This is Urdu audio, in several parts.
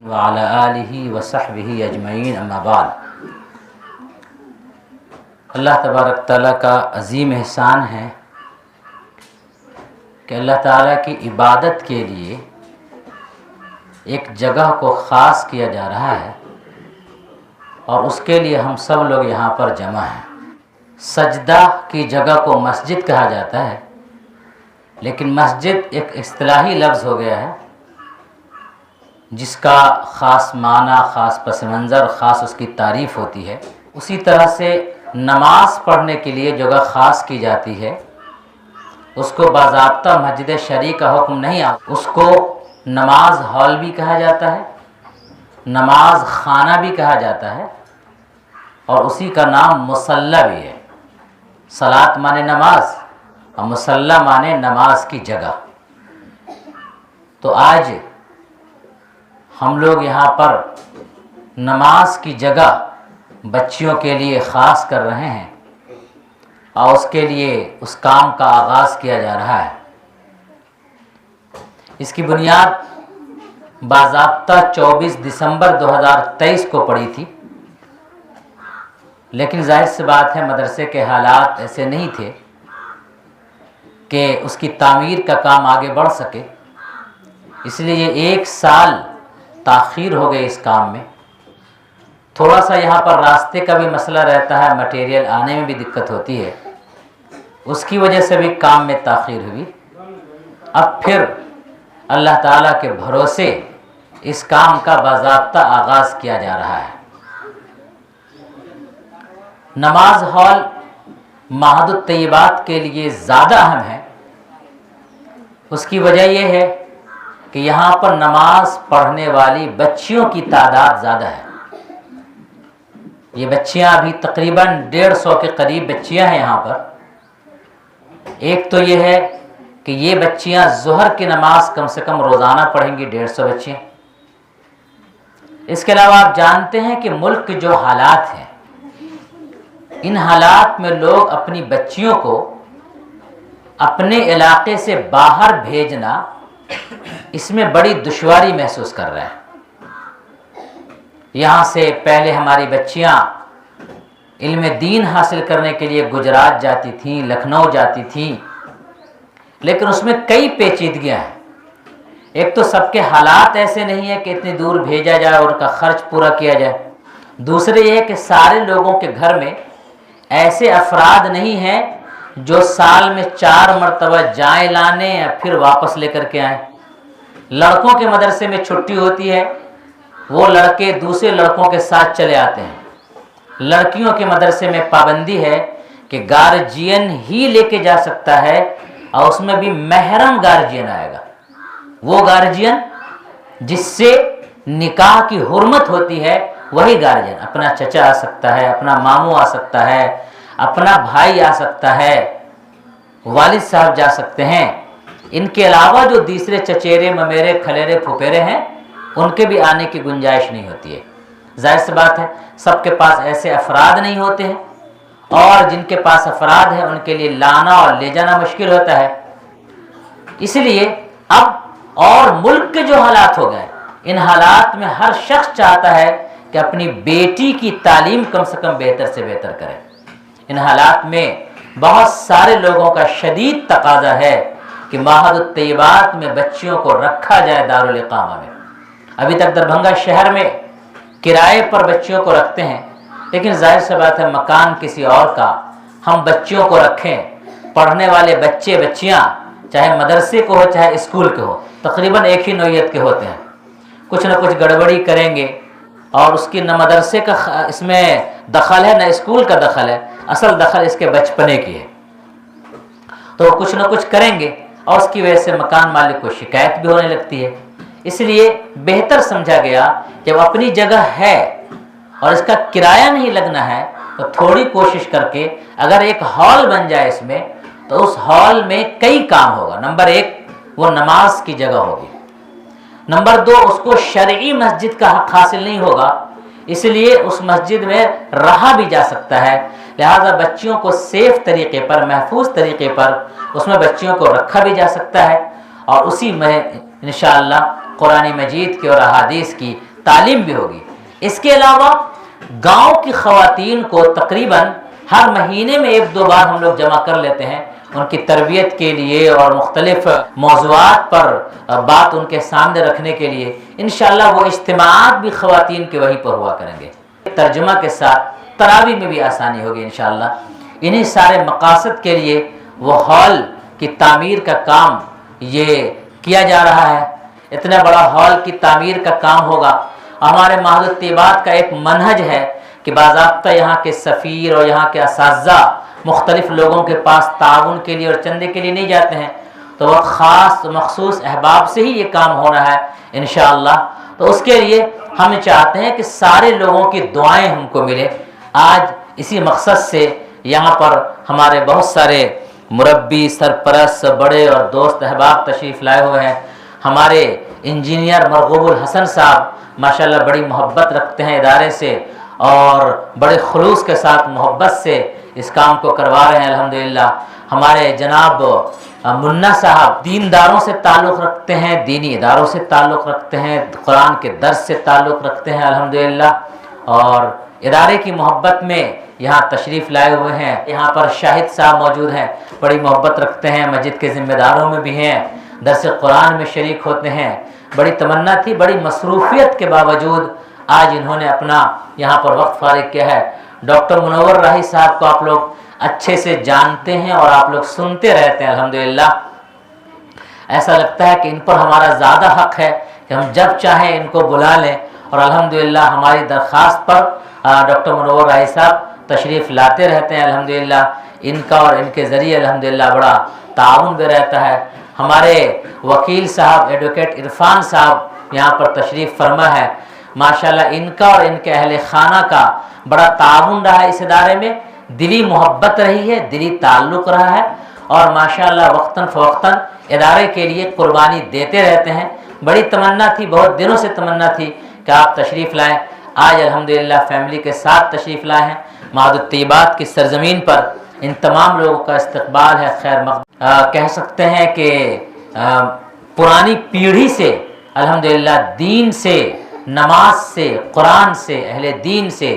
وعلی آلہ وصحبہ اجمعین اما بعد۔ اللہ تبارک تعالیٰ کا عظیم احسان ہے کہ اللہ تعالیٰ کی عبادت کے لیے ایک جگہ کو خاص کیا جا رہا ہے اور اس کے لیے ہم سب لوگ یہاں پر جمع ہیں۔ سجدہ کی جگہ کو مسجد کہا جاتا ہے، لیکن مسجد ایک اصطلاحی لفظ ہو گیا ہے جس کا خاص معنی، خاص پس منظر، خاص اس کی تعریف ہوتی ہے۔ اسی طرح سے نماز پڑھنے کے لیے جگہ خاص کی جاتی ہے، اس کو باضابطہ مسجد شرعی کا حکم نہیں آتا، اس کو نماز ہال بھی کہا جاتا ہے، نماز خانہ بھی کہا جاتا ہے، اور اسی کا نام مصلی بھی ہے۔ صلاۃ مانے نماز اور مصلی مانے نماز کی جگہ۔ تو آج ہم لوگ یہاں پر نماز کی جگہ بچیوں کے لیے خاص کر رہے ہیں اور اس کے لیے اس کام کا آغاز کیا جا رہا ہے۔ اس کی بنیاد باضابطہ 24 دسمبر 2023 کو پڑی تھی، لیکن ظاہر سی بات ہے مدرسے کے حالات ایسے نہیں تھے کہ اس کی تعمیر کا کام آگے بڑھ سکے، اس لیے 1 سال تاخیر ہو گئی اس کام میں۔ تھوڑا سا یہاں پر راستے کا بھی مسئلہ رہتا ہے، مٹیریل آنے میں بھی دقت ہوتی ہے، اس کی وجہ سے بھی کام میں تاخیر ہوئی۔ اب پھر اللہ تعالیٰ کے بھروسے اس کام کا باضابطہ آغاز کیا جا رہا ہے۔ نماز ہال معہد الطیبات کے لیے زیادہ اہم ہے۔ اس کی وجہ یہ ہے کہ یہاں پر نماز پڑھنے والی بچیوں کی تعداد زیادہ ہے۔ یہ بچیاں ابھی تقریباً 150 کے قریب بچیاں ہیں یہاں پر۔ ایک تو یہ ہے کہ یہ بچیاں ظہر کی نماز کم سے کم روزانہ پڑھیں گی، 150 بچیاں۔ اس کے علاوہ آپ جانتے ہیں کہ ملک کے جو حالات ہیں، ان حالات میں لوگ اپنی بچیوں کو اپنے علاقے سے باہر بھیجنا، اس میں بڑی دشواری محسوس کر رہے ہیں۔ یہاں سے پہلے ہماری بچیاں علم دین حاصل کرنے کے لیے گجرات جاتی تھیں، لکھنؤ جاتی تھیں، لیکن اس میں کئی پیچیدگیاں ہیں۔ ایک تو سب کے حالات ایسے نہیں ہیں کہ اتنی دور بھیجا جائے اور ان کا خرچ پورا کیا جائے۔ دوسرے یہ کہ سارے لوگوں کے گھر میں ایسے افراد نہیں ہیں جو سال میں 4 مرتبہ جائیں لانے یا پھر واپس لے کر کے آئیں۔ لڑکوں کے مدرسے میں چھٹی ہوتی ہے، وہ لڑکے دوسرے لڑکوں کے ساتھ چلے آتے ہیں۔ لڑکیوں کے مدرسے میں پابندی ہے کہ گارجین ہی لے کے جا سکتا ہے، اور اس میں بھی محرم گارجین آئے گا۔ وہ گارجین جس سے نکاح کی حرمت ہوتی ہے وہی گارجین۔ اپنا چچا آ سکتا ہے، اپنا ماموں آ سکتا ہے، اپنا بھائی آ سکتا ہے، والد صاحب جا سکتے ہیں۔ ان کے علاوہ جو دوسرے چچیرے، ممیرے، کھلیرے، پھپھیرے ہیں، ان کے بھی آنے کی گنجائش نہیں ہوتی ہے۔ ظاہر سی بات ہے سب کے پاس ایسے افراد نہیں ہوتے ہیں، اور جن کے پاس افراد ہیں ان کے لیے لانا اور لے جانا مشکل ہوتا ہے۔ اس لیے اب اور ملک کے جو حالات ہو گئے، ان حالات میں ہر شخص چاہتا ہے کہ اپنی بیٹی کی تعلیم کم سے کم بہتر سے بہتر کرے۔ ان حالات میں بہت سارے لوگوں کا شدید تقاضا ہے کہ معہد الطیبات میں بچیوں کو رکھا جائے، دارالاقامہ میں۔ ابھی تک دربھنگہ شہر میں کرائے پر بچیوں کو رکھتے ہیں، لیکن ظاہر سی بات ہے مکان کسی اور کا، ہم بچیوں کو رکھیں۔ پڑھنے والے بچے بچیاں چاہے مدرسے کو ہو چاہے اسکول کے ہو، تقریباً ایک ہی نوعیت کے ہوتے ہیں۔ کچھ نہ کچھ گڑبڑی کریں گے، اور اس کی نہ مدرسے کا اس میں دخل ہے نہ اسکول کا دخل ہے، اصل دخل اس کے بچپنے کی ہے۔ تو کچھ نہ کچھ کریں گے اور اس کی وجہ سے مکان مالک کو شکایت بھی ہونے لگتی ہے۔ اس لیے بہتر سمجھا گیا جب اپنی جگہ ہے اور اس کا کرایہ نہیں لگنا ہے تو تھوڑی کوشش کر کے اگر ایک ہال بن جائے اس میں، تو اس ہال میں کئی کام ہوگا۔ نمبر 1 وہ نماز کی جگہ ہوگی، نمبر 2 اس کو شرعی مسجد کا حق حاصل نہیں ہوگا، اس لیے اس مسجد میں رہا بھی جا سکتا ہے۔ لہذا بچیوں کو سیف طریقے پر، محفوظ طریقے پر اس میں بچیوں کو رکھا بھی جا سکتا ہے، اور اسی میں انشاءاللہ قرآن مجید کی اور احادیث کی تعلیم بھی ہوگی۔ اس کے علاوہ گاؤں کی خواتین کو تقریباً ہر مہینے میں 1-2 بار ہم لوگ جمع کر لیتے ہیں ان کی تربیت کے لیے اور مختلف موضوعات پر بات ان کے سامنے رکھنے کے لیے۔ انشاءاللہ وہ اجتماعات بھی خواتین کے وہیں پر ہوا کریں گے، ترجمہ کے ساتھ تراویح میں بھی آسانی ہوگی انشاءاللہ۔ انہی سارے مقاصد کے لیے وہ ہال کی تعمیر کا کام یہ کیا جا رہا ہے۔ اتنا بڑا ہال کی تعمیر کا کام ہوگا۔ ہمارے معہد الطیبات کا ایک منہج ہے کہ باضابطہ یہاں کے سفیر اور یہاں کے اساتذہ مختلف لوگوں کے پاس تعاون کے لیے اور چندے کے لیے نہیں جاتے ہیں، تو وہ خاص مخصوص احباب سے ہی یہ کام ہو رہا ہے انشاءاللہ۔ تو اس کے لیے ہم چاہتے ہیں کہ سارے لوگوں کی دعائیں ہم کو ملے۔ آج اسی مقصد سے یہاں پر ہمارے بہت سارے مربی، سرپرست، بڑے اور دوست احباب تشریف لائے ہوئے ہیں۔ ہمارے انجینئر مرغوب الحسن صاحب ماشاءاللہ بڑی محبت رکھتے ہیں ادارے سے اور بڑے خلوص کے ساتھ محبت سے اس کام کو کروا رہے ہیں الحمدللہ۔ ہمارے جناب منا صاحب دینداروں سے تعلق رکھتے ہیں، دینی اداروں سے تعلق رکھتے ہیں، قرآن کے درس سے تعلق رکھتے ہیں الحمدللہ، اور ادارے کی محبت میں یہاں تشریف لائے ہوئے ہیں۔ یہاں پر شاہد صاحب موجود ہیں، بڑی محبت رکھتے ہیں، مسجد کے ذمہ داروں میں بھی ہیں، درس قرآن میں شریک ہوتے ہیں۔ بڑی تمنا تھی، بڑی مصروفیت کے باوجود آج انہوں نے اپنا یہاں پر وقت فارغ کیا ہے۔ ڈاکٹر منور راہی صاحب کو آپ لوگ اچھے سے جانتے ہیں اور آپ لوگ سنتے رہتے ہیں الحمدللہ۔ ایسا لگتا ہے کہ ان پر ہمارا زیادہ حق ہے کہ ہم جب چاہیں ان کو بلا لیں، اور الحمدللہ ہماری درخواست پر ڈاکٹر منور راہی صاحب تشریف لاتے رہتے ہیں الحمدللہ۔ ان کا اور ان کے ذریعے الحمدللہ بڑا تعاون بھی رہتا ہے۔ ہمارے وکیل صاحب ایڈوکیٹ عرفان صاحب یہاں پر تشریف فرما ہے، ماشاءاللہ ان کا اور ان کے اہل خانہ کا بڑا تعاون رہا ہے اس ادارے میں، دلی محبت رہی ہے، دلی تعلق رہا ہے، اور ماشاءاللہ وقتاً فوقتاً ادارے کے لیے قربانی دیتے رہتے ہیں۔ بڑی تمنا تھی، بہت دنوں سے تمنا تھی کہ آپ تشریف لائیں۔ آج الحمدللہ فیملی کے ساتھ تشریف لائے ہیں۔ معہد الطیبات کی سرزمین پر ان تمام لوگوں کا استقبال ہے، خیر مقدم۔ کہہ سکتے ہیں کہ پرانی پیڑھی سے الحمدللہ دین سے، نماز سے، قرآن سے، اہل دین سے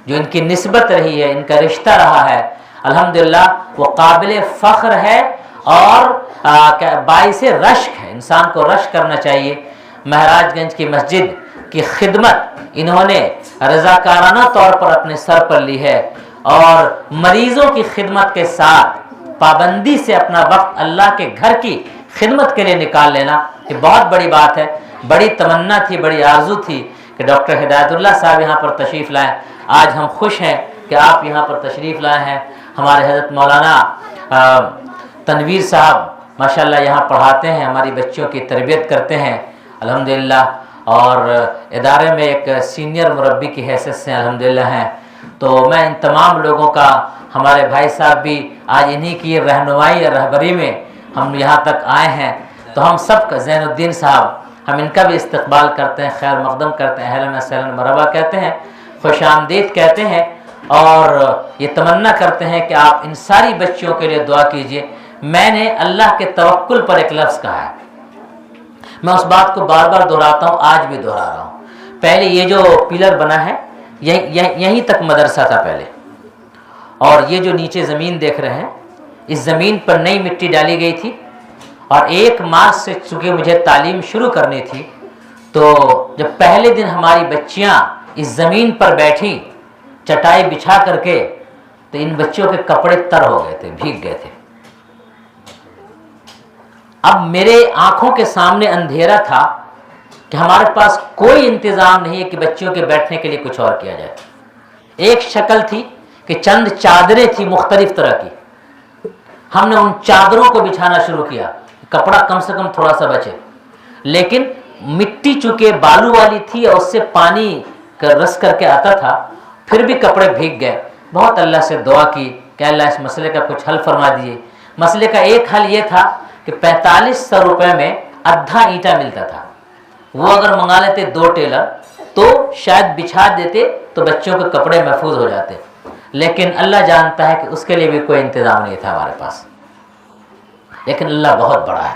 جو ان کی نسبت رہی ہے، ان کا رشتہ رہا ہے الحمدللہ، وہ قابل فخر ہے اور باعث رشک ہے۔ انسان کو رشک کرنا چاہیے۔ مہاراج گنج کی مسجد کی خدمت انہوں نے رضاکارانہ طور پر اپنے سر پر لی ہے، اور مریضوں کی خدمت کے ساتھ پابندی سے اپنا وقت اللہ کے گھر کی خدمت کے لیے نکال لینا یہ بہت بڑی بات ہے۔ بڑی تمنا تھی، بڑی آرزو تھی کہ ڈاکٹر ہدایت اللہ صاحب یہاں پر تشریف لائیں۔ آج ہم خوش ہیں کہ آپ یہاں پر تشریف لائے ہیں۔ ہمارے حضرت مولانا تنویر صاحب ماشاءاللہ یہاں پڑھاتے ہیں، ہماری بچیوں کی تربیت کرتے ہیں الحمدللہ، اور ادارے میں ایک سینئر مربی کی حیثیت سے الحمدللہ ہیں۔ تو میں ان تمام لوگوں کا، ہمارے بھائی صاحب بھی آج انہی کی رہنمائی اور رہبری میں ہم یہاں تک آئے ہیں، تو ہم سب کا زین الدین صاحب، ہم ان کا بھی استقبال کرتے ہیں، خیر مقدم کرتے ہیں، اہلا وسہلا مرحبا کہتے ہیں، خوش آمدید کہتے ہیں، اور یہ تمنا کرتے ہیں کہ آپ ان ساری بچیوں کے لیے دعا کیجئے۔ میں نے اللہ کے توکل پر ایک لفظ کہا ہے، میں اس بات کو بار بار دہراتا ہوں، آج بھی دہرا رہا ہوں۔ پہلے یہ جو پلر بنا ہے یہیں تک مدرسہ تھا پہلے، اور یہ جو نیچے زمین دیکھ رہے ہیں، اس زمین پر نئی مٹی ڈالی گئی تھی، اور 1 مارچ سے چونکہ مجھے تعلیم شروع کرنی تھی، تو جب پہلے دن ہماری بچیاں اس زمین پر بیٹھی چٹائی بچھا کر کے، تو ان بچوں کے کپڑے تر ہو گئے تھے، بھیگ گئے تھے۔ اب میرے آنکھوں کے سامنے اندھیرا تھا کہ ہمارے پاس کوئی انتظام نہیں ہے کہ بچیوں کے بیٹھنے کے لیے کچھ اور کیا جائے۔ ایک شکل تھی کہ چند چادریں تھی مختلف طرح کی، ہم نے ان چادروں کو بچھانا شروع کیا، کپڑا کم سے کم تھوڑا سا بچے، لیکن مٹی چونکہ بالو والی تھی اور اس سے پانی رس کر کے آتا تھا، پھر بھی کپڑے بھیگ گئے۔ بہت اللہ سے دعا کی کہ اللہ اس مسئلے کا کچھ حل فرما دیجیے۔ مسئلے کا ایک حل یہ تھا کہ 4500 روپے میں آدھا اینٹا ملتا تھا، وہ اگر منگا لیتے 2 ٹیلر تو شاید بچھا دیتے تو بچوں کے کپڑے محفوظ ہو جاتے، لیکن اللہ جانتا ہے کہ اس کے لیے بھی کوئی انتظام نہیں تھا ہمارے پاس۔ لیکن اللہ بہت بڑا ہے،